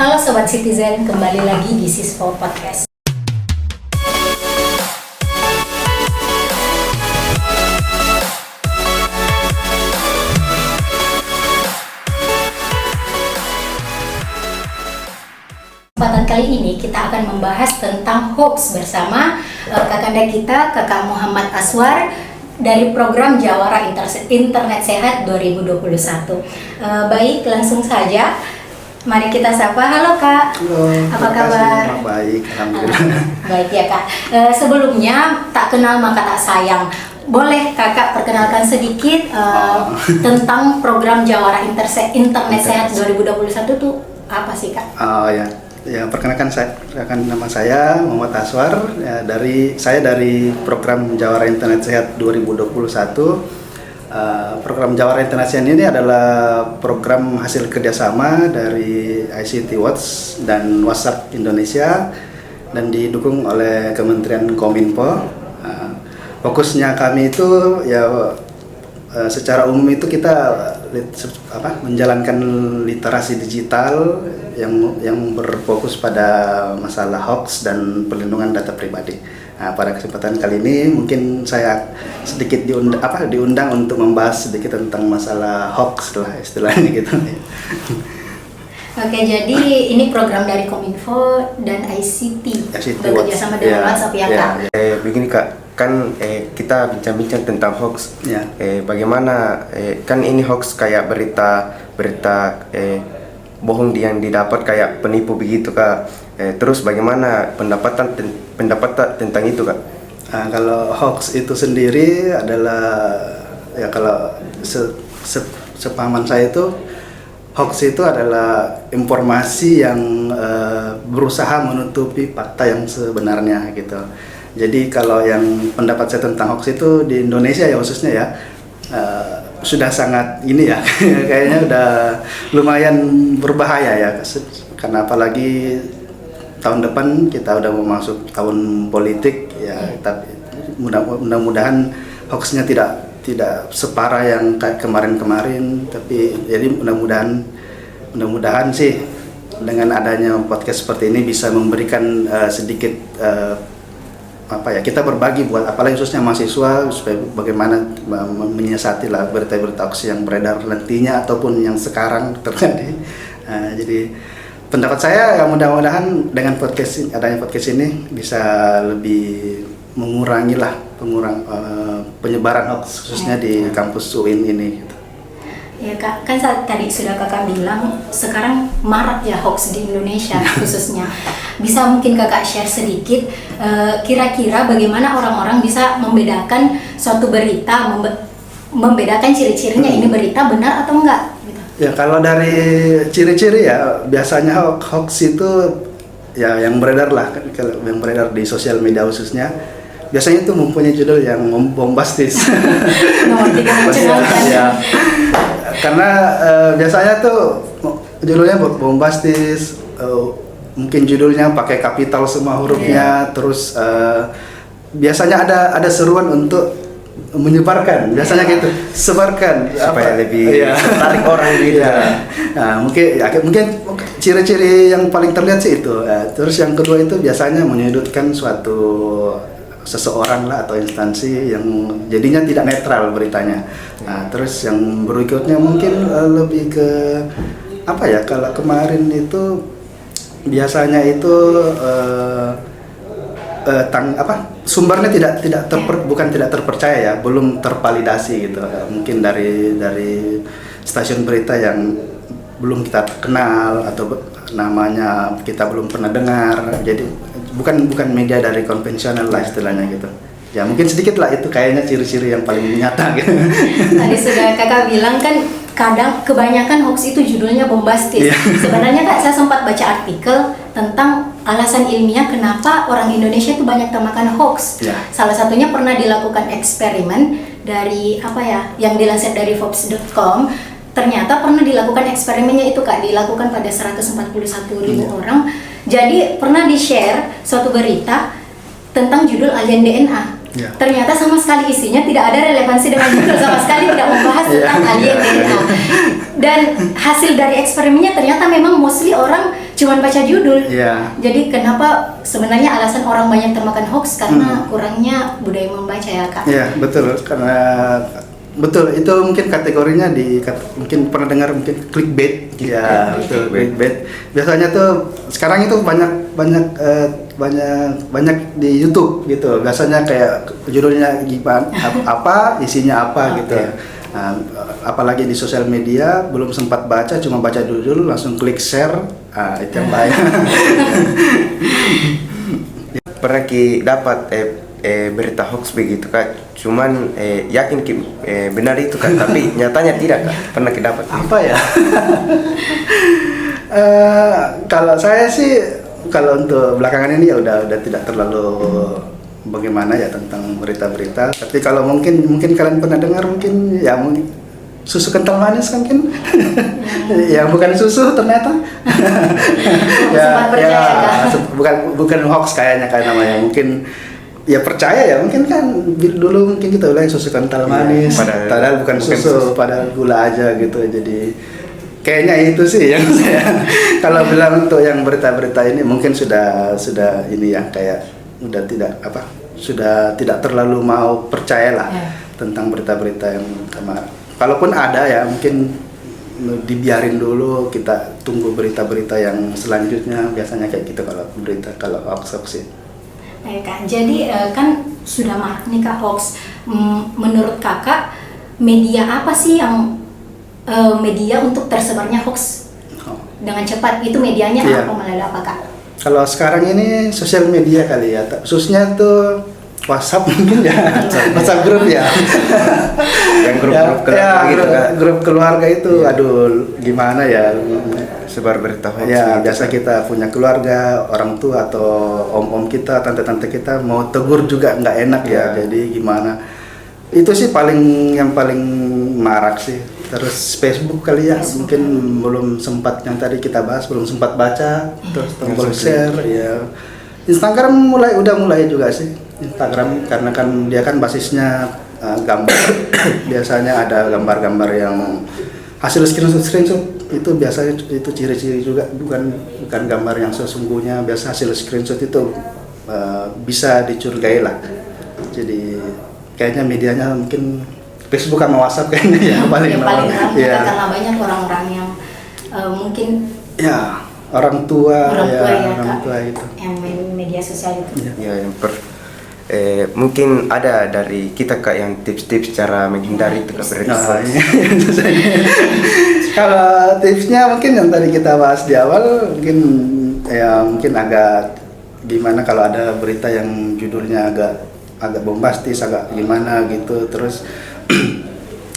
Halo Sobat Citizen, kembali lagi di Sispo Podcast. Kesempatan kali ini kita akan membahas tentang hoax bersama kakanda kita, Kakak Muhammad Aswar dari program Jawara Internet Sehat 2021. Baik, langsung saja. Mari kita sapa. Halo Kak. Halo. Apa kabar? Baik, alhamdulillah. Baik ya Kak. Sebelumnya tak kenal maka tak sayang. Boleh Kakak perkenalkan sedikit tentang program Jawara Internet Sehat 2021 itu apa sih Kak? Oh ya. Ya, perkenalkan nama saya Muhammad Aswar. Ya, saya dari program Jawara Internet Sehat 2021. Program Jawara Internet Sehat ini adalah program hasil kerjasama dari ICT Watch dan WhatsApp Indonesia dan didukung oleh Kementerian Kominfo. Fokusnya kami itu ya secara umum itu kita menjalankan literasi digital yang berfokus pada masalah hoax dan perlindungan data pribadi. Nah, pada kesempatan kali ini mungkin saya sedikit diundang untuk membahas sedikit tentang masalah hoax lah istilahnya gitu. Oke, jadi ini program dari Kominfo dan ICT bekerja sama dengan WhatsApp ya Kak? Begini Kak, kan kita bincang-bincang tentang hoax. Ya. Bagaimana kan ini hoax kayak berita bohong yang didapat kayak penipu begitu Kak. Terus bagaimana pendapat tentang itu Kak? Kalau hoax itu sendiri adalah ya kalau sepahaman saya itu hoax itu adalah informasi yang berusaha menutupi fakta yang sebenarnya gitu. Jadi kalau yang pendapat saya tentang hoax itu di Indonesia ya khususnya ya sudah sangat ini ya kayaknya udah lumayan berbahaya ya, karena apalagi tahun depan kita udah mau masuk tahun politik ya. Tapi mudah-mudahan hoaxnya tidak separah yang kayak kemarin-kemarin, tapi jadi mudah-mudahan sih dengan adanya podcast seperti ini bisa memberikan sedikit kita berbagi buat apalagi khususnya mahasiswa supaya bagaimana menyiasati lah berita-berita hoax yang beredar nantinya ataupun yang sekarang terjadi. Jadi pendapat saya ya mudah-mudahan dengan adanya podcast ini bisa lebih mengurangi penyebaran hoax khususnya di kampus UIN ini. Gitu. Ya Kak, kan tadi sudah Kakak bilang sekarang marak ya hoax di Indonesia khususnya. Bisa mungkin Kakak share sedikit kira-kira bagaimana orang-orang bisa membedakan suatu berita, membedakan ciri-cirinya ini berita benar atau enggak gitu. Ya kalau dari ciri-ciri ya biasanya hoax itu ya yang beredar di sosial media khususnya biasanya itu mempunyai judul yang bombastis. Ya. Karena biasanya tuh judulnya bombastis, mungkin judulnya pakai kapital semua hurufnya, terus biasanya ada seruan untuk menyebarkan, biasanya gitu, sebarkan supaya lebih tarik orang gitu. Nah, mungkin ciri-ciri yang paling terlihat sih itu. Terus yang kedua itu biasanya menyudutkan suatu seseorang lah atau instansi yang jadinya tidak netral beritanya. Nah, terus yang berikutnya mungkin lebih ke kalau kemarin itu biasanya itu sumbernya bukan tidak terpercaya ya, belum tervalidasi gitu. Mungkin dari stasiun berita yang belum kita kenal atau namanya kita belum pernah dengar. Jadi bukan media dari konvensional lah istilahnya gitu. Ya mungkin sedikit lah itu kayaknya ciri-ciri yang paling nyata gitu. Tadi sudah Kakak bilang kan kadang kebanyakan hoax itu judulnya bombastis. Sebenarnya Kak saya sempat baca artikel tentang alasan ilmiah kenapa orang Indonesia itu banyak termakan hoax. Salah satunya pernah dilakukan eksperimen dari yang dilansir dari Forbes.com. Ternyata pernah dilakukan eksperimennya itu Kak, dilakukan pada 141.000 orang. Jadi pernah di-share suatu berita tentang judul alien DNA. Ternyata sama sekali isinya tidak ada relevansi dengan judul, sama sekali tidak membahas tentang alien DNA. Dan hasil dari eksperimennya ternyata memang mostly orang cuman baca judul. Iya. Jadi kenapa sebenarnya alasan orang banyak termakan hoax karena kurangnya budaya membaca ya Kak? Iya, betul. Karena betul itu mungkin kategorinya mungkin pernah dengar mungkin clickbait. Iya, betul, clickbait. Biasanya tuh sekarang itu banyak di YouTube gitu. Biasanya kayak judulnya gimana apa, isinya apa gitu. Nah, apalagi di sosial media belum sempat baca, cuma baca judul langsung klik share. Itu yang bahaya. Pernah dapat berita hoax begitu Kak, cuman yakin benar itu Kak, tapi nyatanya tidak Kak, pernah dapat Apa ya? Kalau saya sih, kalau untuk belakangan ini ya udah tidak terlalu bagaimana ya tentang berita-berita. Tapi kalau mungkin kalian pernah dengar mungkin susu kental manis kan mungkin ya bukan susu ternyata. bukan hoax kayaknya namanya, mungkin ya percaya ya, mungkin kan dulu mungkin kita bilang susu kental manis, padahal bukan susu, padahal gula aja gitu. Jadi kayaknya itu sih yang saya kalau bilang untuk yang berita-berita ini mungkin sudah ini ya, kayak sudah tidak terlalu mau percayalah tentang berita-berita yang kemarin. Kalaupun ada ya mungkin dibiarin dulu, kita tunggu berita-berita yang selanjutnya, biasanya kayak gitu kalau hoax sih. Kak, jadi kan sudah marak nih Kak hoax. Menurut Kakak media apa sih yang media untuk tersebarnya hoax dengan cepat? Itu medianya apa, melalui apa Kak? Kalau sekarang ini sosial media kali ya, khususnya tuh WhatsApp mungkin ya, WhatsApp grup ya. Yang grup keluarga gitu Kak. Grup keluarga itu, aduh gimana ya, sebar berita hoax. Ya gitu. biasa kita punya keluarga, orang tua atau om-om kita, tante-tante kita mau tegur juga nggak enak ya. Jadi gimana? Itu sih yang paling marak sih. Terus Facebook kali ya, mungkin belum sempat, yang tadi kita bahas belum sempat baca. Terus tombol share ya. Instagram udah mulai juga sih. Instagram karena kan dia kan basisnya gambar. Biasanya ada gambar-gambar yang hasil screenshot itu biasanya itu ciri-ciri juga, bukan gambar yang sesungguhnya. Biasa hasil screenshot itu bisa dicurigai lah. Jadi kayaknya medianya mungkin Facebook sama WhatsApp kayaknya ya paling ramai karena banyak orang-orang yang mungkin ya orang tua itu yang main media sosial itu. Ya, mungkin ada dari kita Kak yang tips-tips cara menghindari itu berita hoax. Kalau tipsnya mungkin yang tadi kita bahas di awal, mungkin agak gimana kalau ada berita yang judulnya agak bombastis, agak gimana gitu. Terus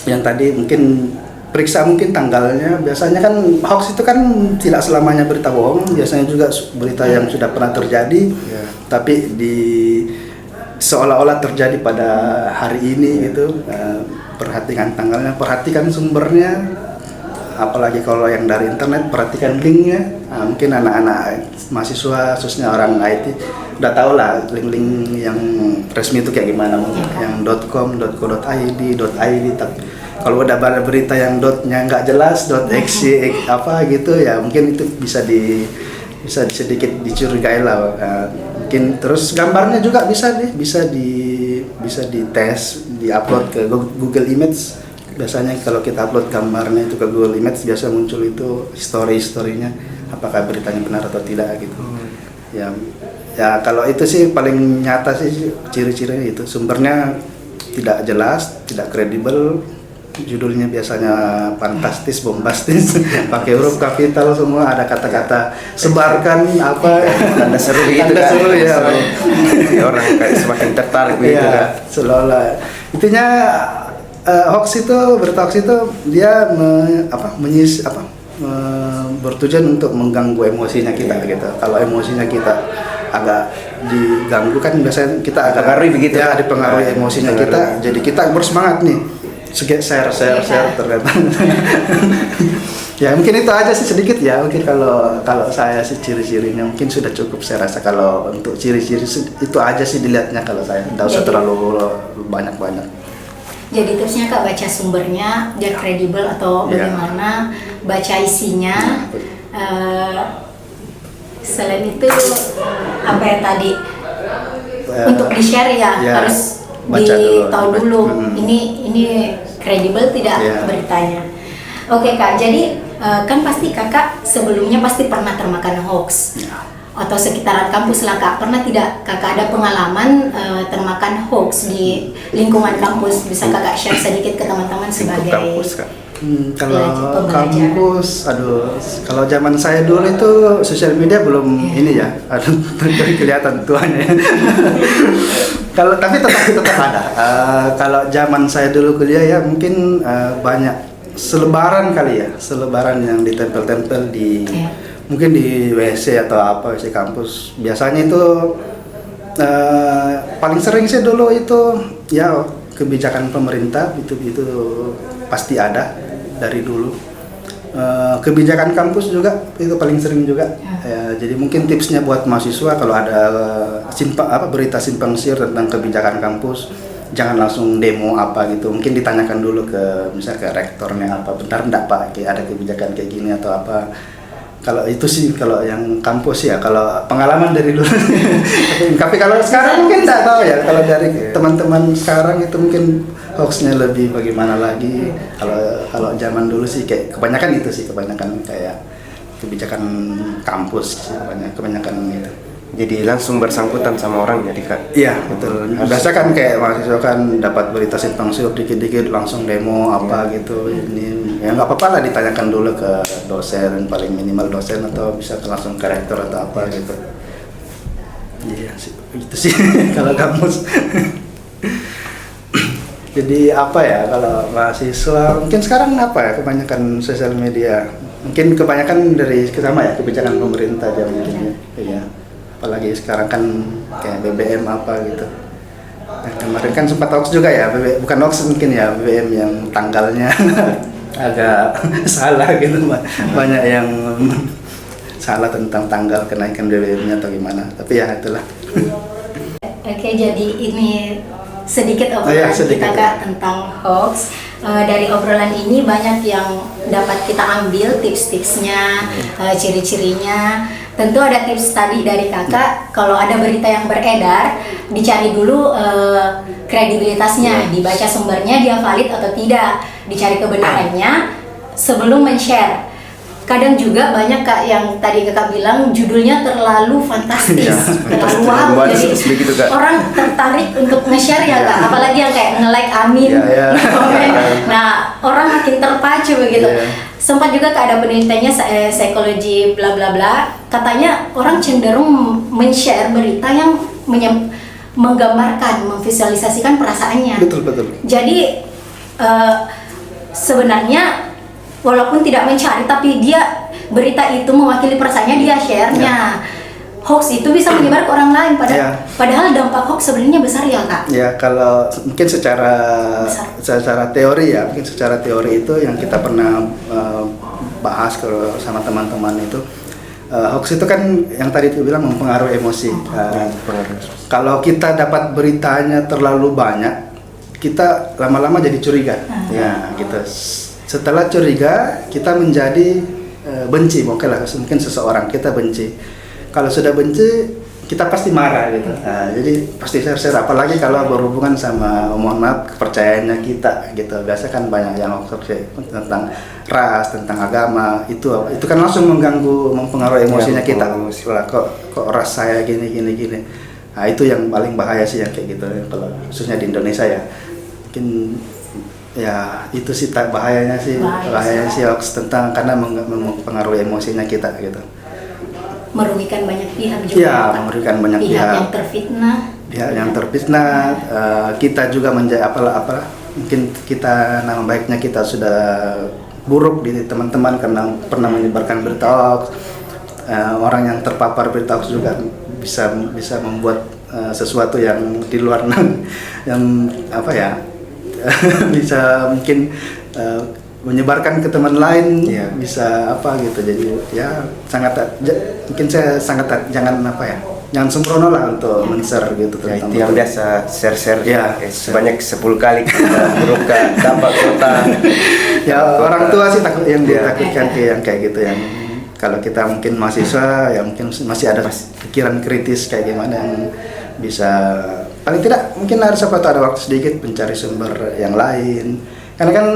yang tadi mungkin periksa mungkin tanggalnya. Biasanya kan hoax itu kan tidak selamanya berita bohong, biasanya juga berita yang sudah pernah terjadi, tapi seolah-olah terjadi pada hari ini gitu. Perhatikan tanggalnya, perhatikan sumbernya, apalagi kalau yang dari internet perhatikan linknya. Mungkin anak-anak mahasiswa khususnya orang IT udah tahu lah link-link yang resmi itu kayak gimana, yang .com, .co.id, .id. Tapi kalau udah ada berita yang dotnya nggak jelas, .xc apa gitu ya, mungkin itu bisa sedikit dicurigai lah. Mungkin terus gambarnya juga bisa dites, diupload ke Google Image. Biasanya kalau kita upload gambarnya itu ke Google Image, biasa muncul itu historinya, apakah beritanya benar atau tidak gitu. Ya kalau itu sih paling nyata sih ciri-cirinya itu, sumbernya tidak jelas, tidak kredibel, judulnya biasanya fantastis, bombastis, pakai huruf kapital semua, ada kata-kata sebarkan apa, tanda seru gitu kan. Seru ya. Orang kayak semakin tertarik gitu kan. Seolah-olah intinya berita hoax itu dia bertujuan untuk mengganggu emosinya kita gitu. Kalau emosinya kita agak diganggu kan biasanya kita agak dipengaruhi emosinya kita, jadi kita bersemangat nih. Share ternyata. Ya mungkin itu aja sih sedikit ya, mungkin kalau saya sih ciri-cirinya mungkin sudah cukup saya rasa. Kalau untuk ciri-ciri itu aja sih dilihatnya, kalau saya tidak usah terlalu banyak-banyak. Jadi tipsnya Kak, baca sumbernya biar kredibel atau bagaimana, baca isinya, Selain itu apa ya tadi untuk di share ya, ya, harus baca ditahu dulu Hmm. ini kredibel tidak Ya. beritanya. Oke Kak, jadi kan pasti Kakak sebelumnya pasti pernah termakan hoax Ya. atau sekitaran kampus lah Kak, pernah tidak Kakak ada pengalaman termakan hoax di lingkungan kampus? Bisa Kakak share sedikit ke teman-teman Lingkup sebagai kampus Kak. Kalau Pembelajaran. kampus, aduh, kalau zaman saya dulu itu sosial media belum ini ya, aduh, kelihatan tuanya. Tapi tetap ada. Kalau zaman saya dulu kuliah ya mungkin banyak selebaran kali ya, selebaran yang ditempel-tempel di Iya. mungkin di WC atau apa WC kampus. Biasanya itu paling sering sih dulu itu ya kebijakan pemerintah itu pasti ada dari dulu. Kebijakan kampus juga itu paling sering juga. Jadi mungkin tipsnya buat mahasiswa kalau ada berita simpang siur tentang kebijakan kampus, jangan langsung demo apa gitu. Mungkin ditanyakan dulu ke misalnya ke rektornya apa, bentar enggak Pak, kayak ada kebijakan kayak gini atau apa. Kalau itu sih kalau yang kampus ya, kalau pengalaman dari dulu. Tapi kalau sekarang mungkin enggak tahu ya. Kalau dari teman-teman sekarang itu mungkin hoaxnya lebih bagaimana lagi. Kalau zaman dulu sih kayak kebanyakan kayak kebijakan kampus sih, kebanyakan itu. Jadi langsung bersangkutan sama orang jadi Kak. Iya betul. Biasa kan kayak mahasiswa kan dapat berita simpang siur dikit-dikit langsung demo apa gitu. Ini ya nggak apa-apa lah ditanyakan dulu ke dosen, paling minimal dosen atau bisa langsung ke rektor atau apa gitu. Iya sih itu sih kalau kampus. Jadi apa ya kalau mahasiswa mungkin sekarang apa ya kebanyakan sosial media. Mungkin kebanyakan dari sama ya kebijakan pemerintah aja mungkin. Iya. Apalagi sekarang kan kayak BBM apa gitu. Nah, kemarin kan sempat hoax juga ya, bukan hoax mungkin ya, BBM yang tanggalnya agak salah gitu, banyak yang salah tentang tanggal kenaikan BBM-nya atau gimana. Tapi ya itulah. Oke, jadi ini sedikit obrolan sedikit. kita Kak tentang hoax. Dari obrolan ini banyak yang dapat kita ambil tips-tipsnya, ciri-cirinya. Tentu ada tips tadi dari Kakak, kalau ada berita yang beredar, dicari dulu kredibilitasnya, dibaca sumbernya dia valid atau tidak, dicari kebenarannya sebelum men-share. Kadang juga banyak Kak yang tadi Kakak bilang judulnya terlalu fantastis, terlalu wow, jadi begitu, Kak. orang tertarik untuk nge-share ya Kak, apalagi yang kayak nge-like amin, komen. Nah orang makin terpacu begitu. Sempat juga Kak ada penelitiannya psikologi bla bla bla, katanya orang cenderung men-share berita yang menggambarkan, memvisualisasikan perasaannya. Betul. Jadi sebenarnya walaupun tidak mencari, tapi dia berita itu mewakili perasaannya, dia share-nya. Hoax itu bisa menyebar ke orang lain, padahal dampak hoax sebenarnya besar ya Kak? Ya kalau mungkin secara teori ya, mungkin secara teori itu yang kita pernah bahas kalau sama teman-teman itu, hoax itu kan yang tadi itu bilang mempengaruhi emosi. Kalau kita dapat beritanya terlalu banyak, kita lama-lama jadi curiga. Ya gitu. Setelah curiga, kita menjadi benci, mungkin seseorang kita benci. Kalau sudah benci, kita pasti marah gitu. Nah, jadi pasti share, apalagi kalau berhubungan sama, mohon maaf, kepercayaannya kita gitu. Biasa kan banyak yang tentang ras, tentang agama, itu kan langsung mempengaruhi emosinya kita. Kok ras saya gini. Nah, itu yang paling bahaya sih yang kayak gitu. Kalau khususnya di Indonesia ya, mungkin ya itu sih bahayanya sih hoax karena mempengaruhi emosinya kita gitu. Merugikan banyak pihak juga. Ya, merugikan banyak pihak. Pihak yang terfitnah. Kita juga menjadi mungkin kita nama baiknya kita sudah buruk di teman-teman karena pernah menyebarkan berita hoax. Orang yang terpapar berita hoax juga bisa membuat sesuatu yang di luar yang bisa mungkin menyebarkan ke teman lain, bisa gitu. Jadi ya mungkin saya sangat jangan sembrono lah untuk men-share gitu tentang itu yang biasa share sebanyak 10 kali buruk dampak kota. Ya orang tua sih yang ditakutkan yang kayak gitu yang Kalau kita mungkin mahasiswa ya mungkin masih ada pikiran kritis kayak gimana yang bisa, paling tidak mungkin harus ada waktu sedikit mencari sumber yang lain. Karena kan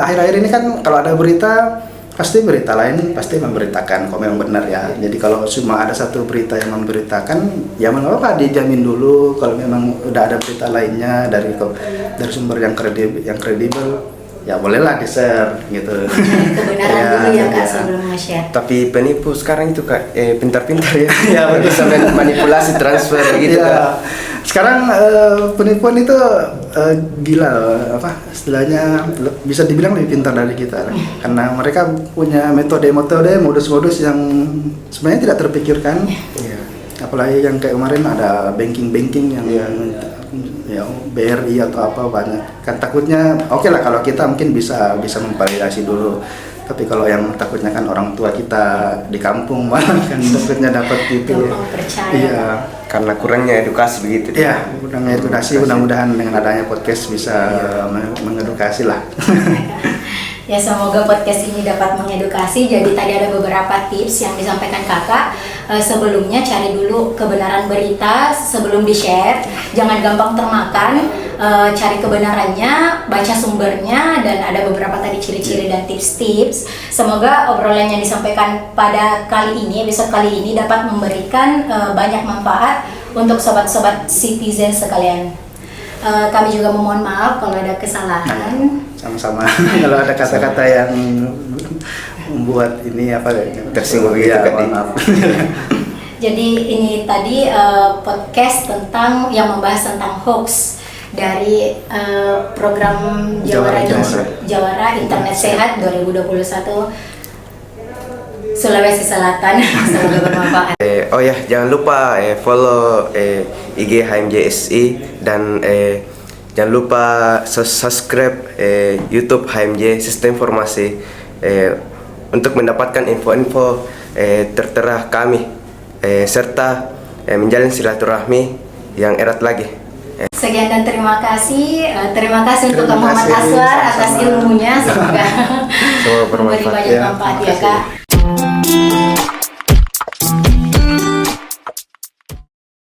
akhir-akhir ini kan kalau ada berita, pasti berita lain pasti memberitakan kalau memang benar ya. Jadi kalau cuma ada satu berita yang memberitakan, ya nggak apa-apa dijamin dulu. Kalau memang udah ada berita lainnya dari sumber yang kredibel, ya bolehlah di-share gitu. Kebenaran dulu ya Kak sebelum nge-share. Tapi penipu sekarang itu Kak pintar-pintar ya. Ya bisa manipulasi transfer gitu Kak. Sekarang penipuan itu gila istilahnya, bisa dibilang lebih pintar dari kita karena mereka punya metode-metode, modus-modus yang sebenarnya tidak terpikirkan. Apalagi yang kayak kemarin ada banking yang ya BRI atau apa banyak kan, takutnya oke lah kalau kita mungkin bisa memvalidasi dulu, tapi kalau yang takutnya kan orang tua kita di kampung malah kan takutnya dapat itu. Iya, karena kurangnya edukasi begitu. Iya, kurangnya edukasi. Mudah-mudahan dengan adanya podcast bisa mengedukasi lah. Ya semoga podcast ini dapat mengedukasi. Jadi tadi ada beberapa tips yang disampaikan kakak. Sebelumnya cari dulu kebenaran berita sebelum di-share. Jangan gampang termakan. Cari kebenarannya, baca sumbernya, dan ada beberapa tadi ciri-ciri dan tips-tips. Semoga obrolan yang disampaikan pada episode kali ini dapat memberikan banyak manfaat untuk sobat-sobat citizen sekalian. Kami juga memohon maaf kalau ada kesalahan. Sama-sama. Kalau ada kata-kata yang membuat ini tersinggung ya, maaf. Jadi ini tadi podcast yang membahas tentang hoax dari program Jawara Internet Sehat 2021 Sulawesi Selatan. Semoga bermanfaat. Oh ya, jangan lupa follow IG HMJSI dan jangan lupa subscribe YouTube HMJ Sistem Informasi untuk mendapatkan info-info tertera kami serta menjalin silaturahmi yang erat lagi. Sekian dan terima kasih. Terima kasih untuk Kak Muhammad Aswar atas ilmunya. Semoga memberi banyak manfaat ya Kak.